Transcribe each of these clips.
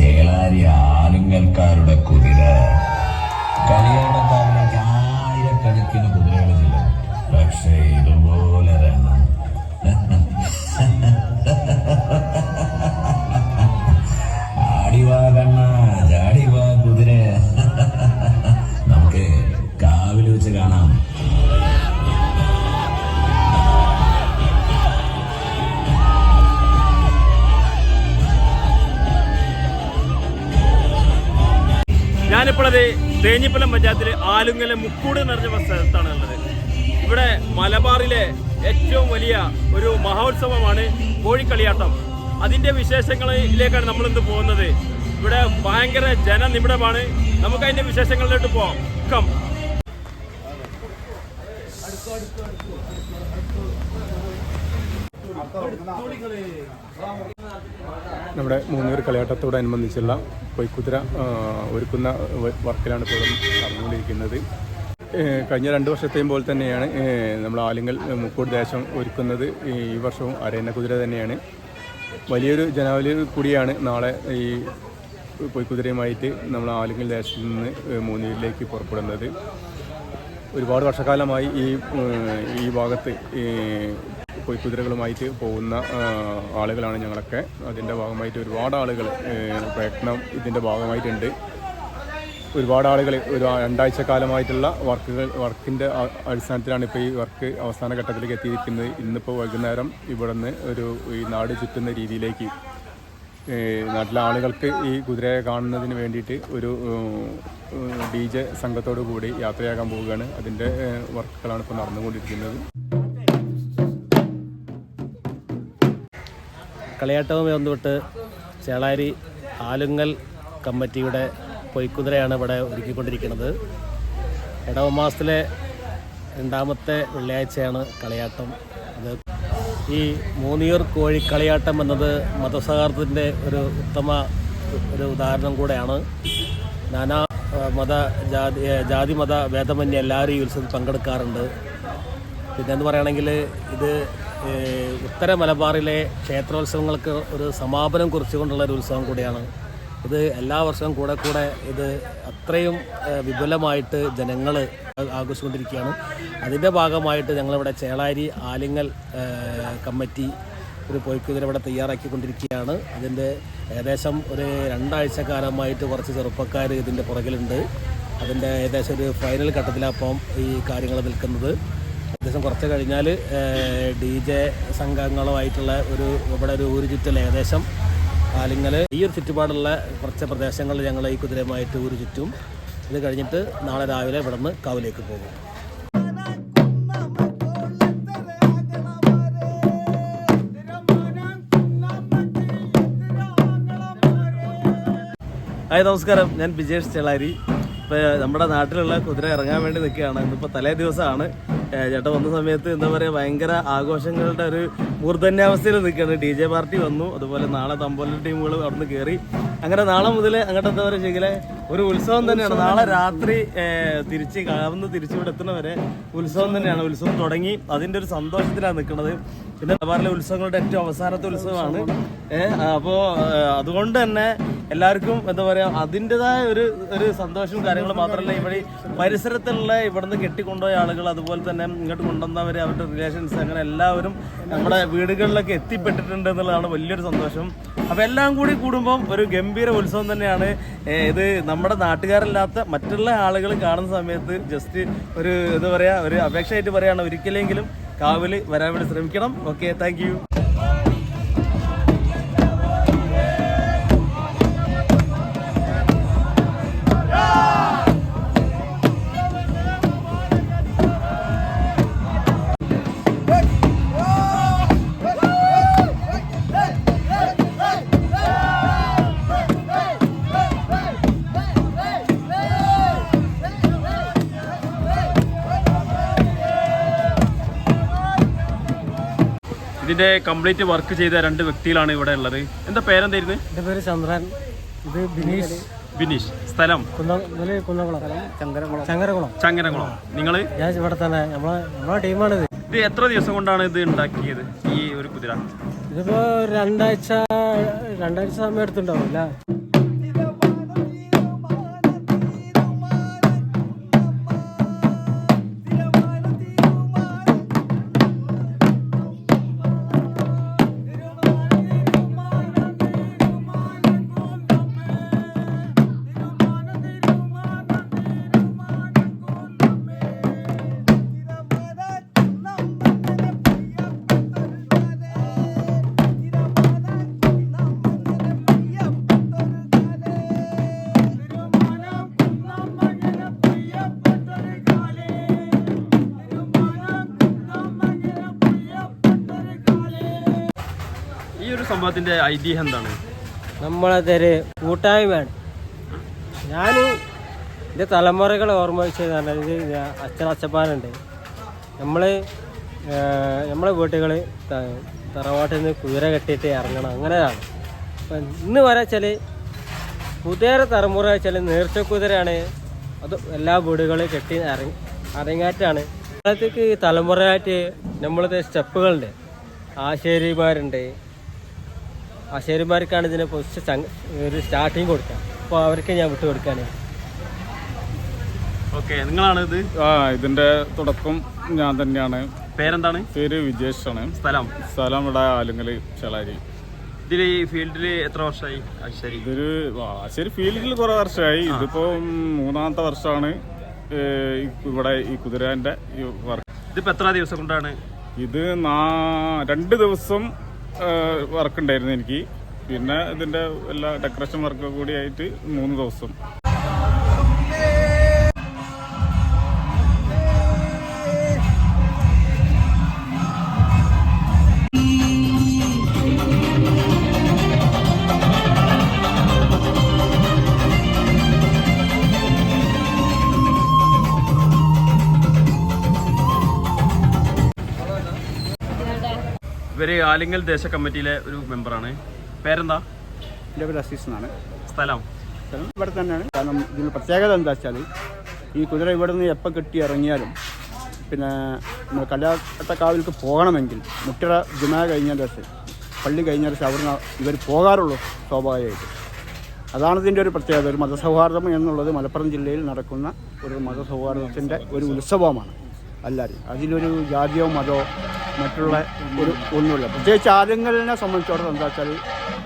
ചേളാരി ആലുങ്ങൽക്കാരുടെ കുതിര. കളിയാടക്കാവിലേക്ക് ആയിരക്കണക്കിന് കുതിരകൾ ചെല്ലും. പക്ഷേ ഇതുപോലെ തന്നെ ആടിവാ കണ്ണ ചാടിവാ കുതിര. നമുക്ക് കാവിൽ വെച്ച് കാണാം. ഞാനിപ്പോഴത് തേഞ്ഞിപ്പലം പഞ്ചായത്തിലെ ആലുങ്ങലെ മുക്കൂട് എന്ന് പറഞ്ഞ സ്ഥലത്താണ് ഉള്ളത്. ഇവിടെ മലബാറിലെ ഏറ്റവും വലിയ ഒരു മഹോത്സവമാണ് കോഴിക്കളിയാട്ടം. അതിന്റെ വിശേഷങ്ങളിലേക്കാണ് നമ്മളിന്ന് പോകുന്നത്. ഇവിടെ ഭയങ്കര ജനനിബിഡമാണ്. നമുക്ക് അതിന്റെ വിശേഷങ്ങളിലോട്ട് പോവാം. നമ്മുടെ മൂന്നൂർ കളിയാട്ടത്തോടനുബന്ധിച്ചുള്ള പൊയ്ക്കുതിര ഒരുക്കുന്ന വർക്കിലാണ് ഇപ്പോൾ നടന്നുകൊണ്ടിരിക്കുന്നത്. കഴിഞ്ഞ 2 വർഷത്തെയും പോലെ തന്നെയാണ് നമ്മൾ ആലുങ്ങൽ മുക്കൂട് ദേശം ഒരുക്കുന്നത്. ഈ വർഷവും അരയന്ന കുതിര തന്നെയാണ്. വലിയൊരു ജനാവലി കൂടിയാണ് നാളെ ഈ പൊയ്ക്കുതിരയുമായിട്ട് നമ്മൾ ആലുങ്ങൽ ദേശത്ത് നിന്ന് മൂന്നൂരിലേക്ക് പുറപ്പെടുന്നത്. ഒരുപാട് വർഷക്കാലമായി ഈ ഭാഗത്ത് പൊയ്ക്കുതിരകളുമായിട്ട് പോകുന്ന ആളുകളാണ് ഞങ്ങളൊക്കെ. അതിൻ്റെ ഭാഗമായിട്ട് ഒരുപാട് ആളുകൾ പ്രയത്നം ഇതിൻ്റെ ഭാഗമായിട്ടുണ്ട്. ഒരുപാട് ആളുകൾ ഒരു 2 ആഴ്ചക്കാലമായിട്ടുള്ള വർക്കിൻ്റെ അടിസ്ഥാനത്തിലാണ് ഇപ്പോൾ ഈ വർക്ക് അവസാന ഘട്ടത്തിലേക്ക് എത്തിയിരിക്കുന്നത്. ഇന്നിപ്പോൾ വൈകുന്നേരം ഇവിടെ നിന്ന് ഈ നാട് ചുറ്റുന്ന രീതിയിലേക്ക് നാട്ടിലെ ആളുകൾക്ക് ഈ കുതിരയെ കാണുന്നതിന് വേണ്ടിയിട്ട് ഒരു DJ സംഘത്തോടു കൂടി യാത്രയാകാൻ പോവുകയാണ്. അതിൻ്റെ വർക്കുകളാണ് ഇപ്പോൾ നടന്നുകൊണ്ടിരിക്കുന്നത്. കളിയാട്ടവുമായി ബന്ധപ്പെട്ട് ചേളാരി ആലുങ്ങൽ കമ്മിറ്റിയുടെ പൊയ്ക്കുതിരയാണ് ഇവിടെ ഒരുക്കിക്കൊണ്ടിരിക്കുന്നത്. ഇടവ മാസത്തിലെ 2ാമത്തെ വെള്ളിയാഴ്ചയാണ് കളിയാട്ടം. അത് ഈ മൂന്നിയൂർ കോഴിക്കളിയാട്ടം എന്നത് മതസൗഹാർദ്ദത്തിൻ്റെ ഒരു ഉത്തമ ഉദാഹരണം കൂടെയാണ്. നാനാ ജാതി മത ഭേദമന്യേ എല്ലാവരും ഈ ഉത്സവത്തിൽ പങ്കെടുക്കാറുണ്ട്. പിന്നെന്ന് പറയുകയാണെങ്കിൽ ഇത് ഉത്തര മലബാറിലെ ക്ഷേത്രോത്സവങ്ങൾക്ക് ഒരു സമാപനം കുറിച്ചുകൊണ്ടുള്ള ഒരു ഉത്സവം കൂടിയാണ്. ഇത് എല്ലാ വർഷവും കൂടെ ഇത് അത്രയും വിപുലമായിട്ട് ജനങ്ങൾ ആഘോഷിച്ചുകൊണ്ടിരിക്കുകയാണ്. അതിൻ്റെ ഭാഗമായിട്ട് ഞങ്ങളിവിടെ ചേളാരി ആലുങ്ങൽ കമ്മിറ്റി ഒരു പൊയ്ക്കുതിര ഇവിടെ തയ്യാറാക്കിക്കൊണ്ടിരിക്കുകയാണ്. അതിൻ്റെ ഏകദേശം ഒരു 2 ആഴ്ചക്കാലമായിട്ട് കുറച്ച് ചെറുപ്പക്കാർ ഇതിൻ്റെ പുറകിലുണ്ട്. അതിൻ്റെ ഏകദേശം ഒരു ഫൈനൽ ഘട്ടത്തിലപ്പം ഈ കാര്യങ്ങൾ നിൽക്കുന്നത്. ഏകദേശം കുറച്ച് കഴിഞ്ഞാൽ DJ സംഘങ്ങളുമായിട്ടുള്ള ഇവിടെ ഒരു ഊര് ചുറ്റൽ ഏകദേശം ആലുങ്ങൽ ഈ ഒരു ചുറ്റുപാടുള്ള കുറച്ച് പ്രദേശങ്ങളിൽ ഞങ്ങൾ ഈ കുതിരയുമായിട്ട് ഊര് ചുറ്റും. ഇത് കഴിഞ്ഞിട്ട് നാളെ രാവിലെ ഇവിടെ നിന്ന് കാവിലേക്ക് പോകും. ഹായ്, നമസ്കാരം. ഞാൻ ബിജേഷ് ചേളാരി. ഇപ്പോൾ നമ്മുടെ നാട്ടിലുള്ള കുതിര ഇറങ്ങാൻ വേണ്ടി നിൽക്കുകയാണ്. ഇന്നിപ്പോൾ തലേ ദിവസമാണ്. ചേട്ടൻ വന്ന സമയത്ത് എന്താ പറയുക, ഭയങ്കര ആഘോഷങ്ങളുടെ ഒരു മൂർധന്യാവസ്ഥയിൽ നിൽക്കുകയാണ്. DJ പാർട്ടി വന്നു. അതുപോലെ നാളെ തമ്പോല ടീമുകൾ അവിടെ നിന്ന് കയറി. അങ്ങനെ നാളെ മുതൽ അങ്ങോട്ട് എന്താ പറയുക ശരിക്കും ഒരു ഉത്സവം തന്നെയാണ്. നാളെ രാത്രി തിരിച്ചു ഇവിടെ എത്തുന്നവരെ ഉത്സവം തന്നെയാണ്. ഉത്സവം തുടങ്ങി അതിൻ്റെ ഒരു സന്തോഷത്തിലാണ് നിൽക്കുന്നത്. പിന്നെ മലബാറിലെ ഉത്സവങ്ങളുടെ ഏറ്റവും അവസാനത്തെ ഉത്സവമാണ്. അപ്പോൾ അതുകൊണ്ട് തന്നെ എല്ലാവർക്കും എന്താ പറയുക അതിൻ്റെതായ ഒരു സന്തോഷവും കാര്യങ്ങളും മാത്രമല്ല, ഇവിടെ പരിസരത്തുള്ള ഇവിടുന്ന് കെട്ടിക്കൊണ്ടുപോയ ആളുകൾ, അതുപോലെ തന്നെ ഇങ്ങോട്ട് കൊണ്ടുവന്നവർ, അവരുടെ റിലേഷൻസ്, അങ്ങനെ എല്ലാവരും നമ്മുടെ വീടുകളിലൊക്കെ എത്തിപ്പെട്ടിട്ടുണ്ട് എന്നുള്ളതാണ് വലിയൊരു സന്തോഷം. അപ്പോൾ എല്ലാം കൂടി കൂടുമ്പം ഒരു ഗംഭീര ഉത്സവം തന്നെയാണ് ഇത്. നമ്മുടെ നാട്ടുകാരല്ലാത്ത മറ്റുള്ള ആളുകൾ കാണുന്ന സമയത്ത് ജസ്റ്റ് ഒരു എന്താ പറയുക, ഒരു അപേക്ഷയായിട്ട് പറയുകയാണ്, ഒരിക്കലെങ്കിലും കാവിൽ വരാൻ വേണ്ടി ശ്രമിക്കണം. Okay, thank you. ഇതിന്റെ കംപ്ലീറ്റ് വർക്ക് ചെയ്ത 2 വ്യക്തികളാണ് ഇവിടെ ഉള്ളത്. എന്താ പേരെന്തായിരുന്നു? എൻ്റെ പേര് ചന്ദ്രൻ. ഇത് ബിനീഷ്. സ്ഥലം ചങ്ങരകുളം. നിങ്ങള്? ഞാൻ ഇവിടെ തന്നെ. നമ്മളെ ടീമാണിത്. ഇത് എത്ര ദിവസം കൊണ്ടാണ് ഇത് ഉണ്ടാക്കിയത് ഈ ഒരു കുതിര? ഇതിപ്പോ 2 ആഴ്ച സമയം എടുത്തിട്ടുണ്ടാവില്ല. സംഗമത്തിന്റെ ഐതിഹ്യം എന്താണ്? നമ്മളതൊരു കൂട്ടായ്മയാണ്. ഞാൻ എൻ്റെ തലമുറകളെ ഓർമ്മ വെച്ചത് പറഞ്ഞാൽ ഇത് അച്ഛനച്ഛപ്പാനുണ്ട്. നമ്മളെ വീട്ടുകൾ തറവാട്ടിൽ നിന്ന് കുതിര കെട്ടിയിട്ട് ഇറങ്ങണം, അങ്ങനെയാണ്. അപ്പം ഇന്ന് വരെ വെച്ചാൽ പുതിയ തലമുറ വെച്ചാൽ നേർച്ച കുതിരയാണ്. അത് എല്ലാ വീടുകളും കെട്ടി അരങ്ങാറ്റാണ്. അപ്പോഴത്തേക്ക് തലമുറയായിട്ട് നമ്മളത് സ്റ്റെപ്പുകളുണ്ട്, ആശാരിമാരുണ്ട്. ആശാരിമാർക്കാണ് ഇതിനെ പൊസിച്ച് ഒരു സ്റ്റാർട്ടിങ് കൊടുക്കുക. അപ്പോൾ അവർക്ക് ഞാൻ വിട്ടു കൊടുക്കാണ്. ഓക്കെ, നിങ്ങളാണ് ഇത്? ഇതിന്റെ തുടക്കം ഞാൻ തന്നെയാണ്. പേരെന്താണ്? പേര് വിജേഷ് ആണ്. സ്ഥലം ഇവിടെ ആലുങ്ങൽ ചേളാരി. ഇതിൽ ഈ ഫീൽഡിൽ എത്ര വർഷമായി? ആശാരി ഇതൊരു ആശാരി ഫീൽഡിൽ കുറെ വർഷമായി. ഇതിപ്പോ 3-ാമത്തെ വർഷമാണ് ഇവിടെ ഈ കുതിരന്റെ ഈ വർക്ക്. ഇതിപ്പോ എത്ര ദിവസം കൊണ്ടാണ്? ഇത് 2 ദിവസം വർക്ക് ഉണ്ടായിരുന്നു എനിക്ക്. പിന്നെ ഇതിന്റെ എല്ലാ ഡെക്കറേഷൻ വർക്ക് കൂടി ആയിട്ട് 3 ദിവസം. ഇവര് ആലിങ്ങൽ ദേശ കമ്മിറ്റിയിലെ ഒരു മെമ്പറാണ്. പേരെന്താ? എൻ്റെ പേര് അസീസ് എന്നാണ്. സ്ഥലം ഇവിടെ തന്നെയാണ്. കാരണം ഇതിന് പ്രത്യേകത എന്താ വെച്ചാൽ ഈ കുതിര ഇവിടെ നിന്ന് എപ്പോൾ കെട്ടി ഇറങ്ങിയാലും പിന്നെ നമ്മൾ കല്യാട്ടക്കാവിലേക്ക് പോകണമെങ്കിൽ മുട്ടിറ ജുമാ കഴിഞ്ഞ ദിവസം പള്ളി കഴിഞ്ഞ ദിവസം അവിടുന്ന് ഇവർ പോകാറുള്ളൂ സ്വാഭാവികമായിട്ട്. അതാണ് ഇതിൻ്റെ ഒരു പ്രത്യേകത. ഒരു മതസൗഹാർദ്ദം എന്നുള്ളത് മലപ്പുറം ജില്ലയിൽ നടക്കുന്ന ഒരു മതസൗഹാർദ്ദത്തിൻ്റെ ഒരു ഉത്സവമാണ്. അല്ലാതെ അതിലൊരു ജാതിയോ മതമോ മറ്റുള്ള ഒരു ഒന്നുമില്ല. പ്രത്യേകിച്ച് ആലുങ്ങലിനെ സംബന്ധിച്ചിടത്തോളം എന്താ വെച്ചാൽ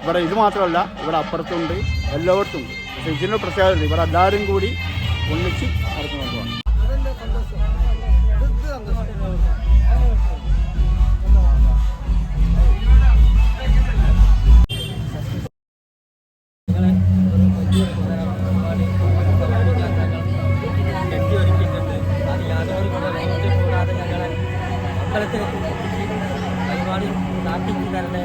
ഇവിടെ ഇത് മാത്രമല്ല, ഇവിടെ അപ്പുറത്തുണ്ട്, എല്ലായിടത്തും ഉണ്ട്. പക്ഷേ ഇതിൻ്റെ പ്രത്യേകത ഇവിടെ എല്ലാവരും കൂടി ഒന്നിച്ച് നടത്തുന്നതാണ്. പരിപാടി നാട്ടിൽ തന്നെ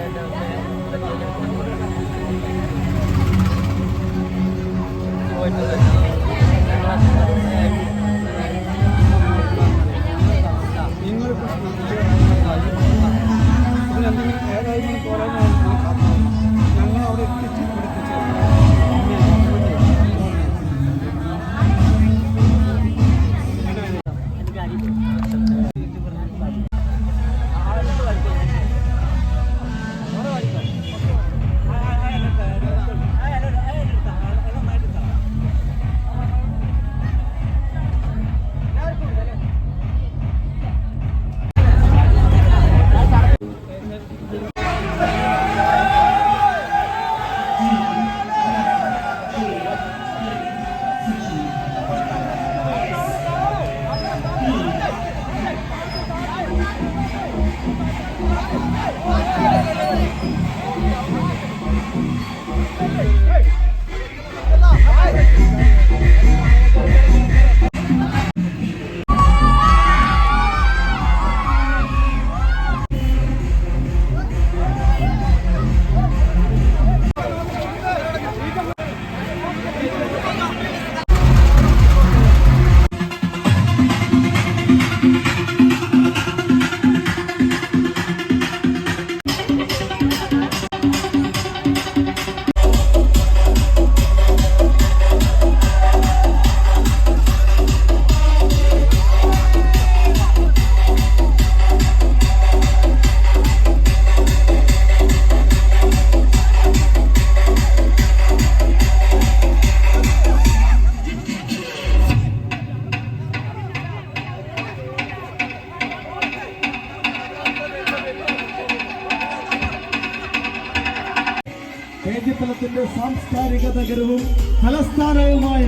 തേഞ്ഞിപ്പലത്തിന്റെ സാംസ്കാരിക നഗരവും തലസ്ഥാനവുമായ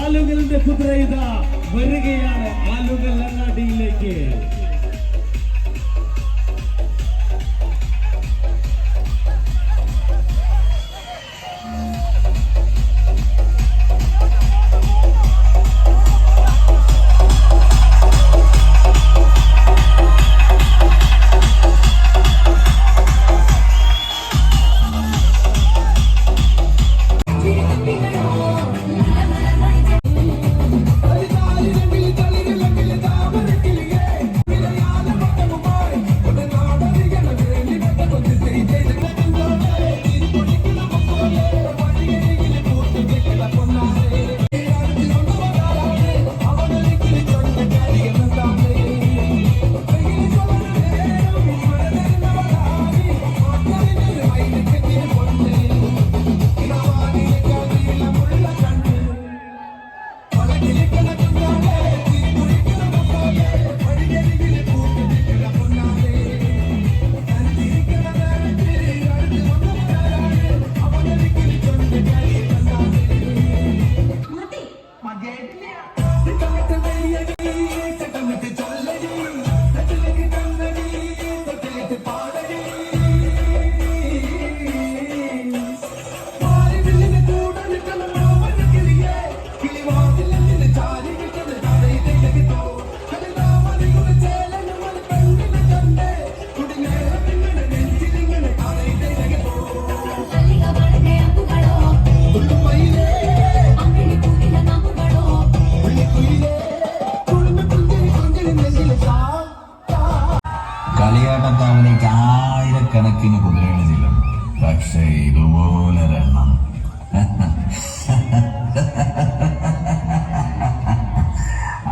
ആലുങ്ങലിന്റെ കുതിര ഇതാ വരികയാണ് ആലുങ്ങൽ അങ്ങാടിയിലേക്ക്. കളിയാട്ടക്കാവിലേക്ക് ആയിരക്കണക്കിന് കുതിരകൾ ചെല്ലും. പക്ഷേ ഇതുപോലെ എണ്ണം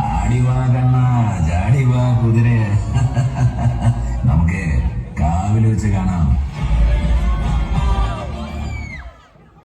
ആടിവാ കണ്ണ ചാടിവാ കുതിര. നമുക്ക് കാവിൽ വെച്ച് കാണാം.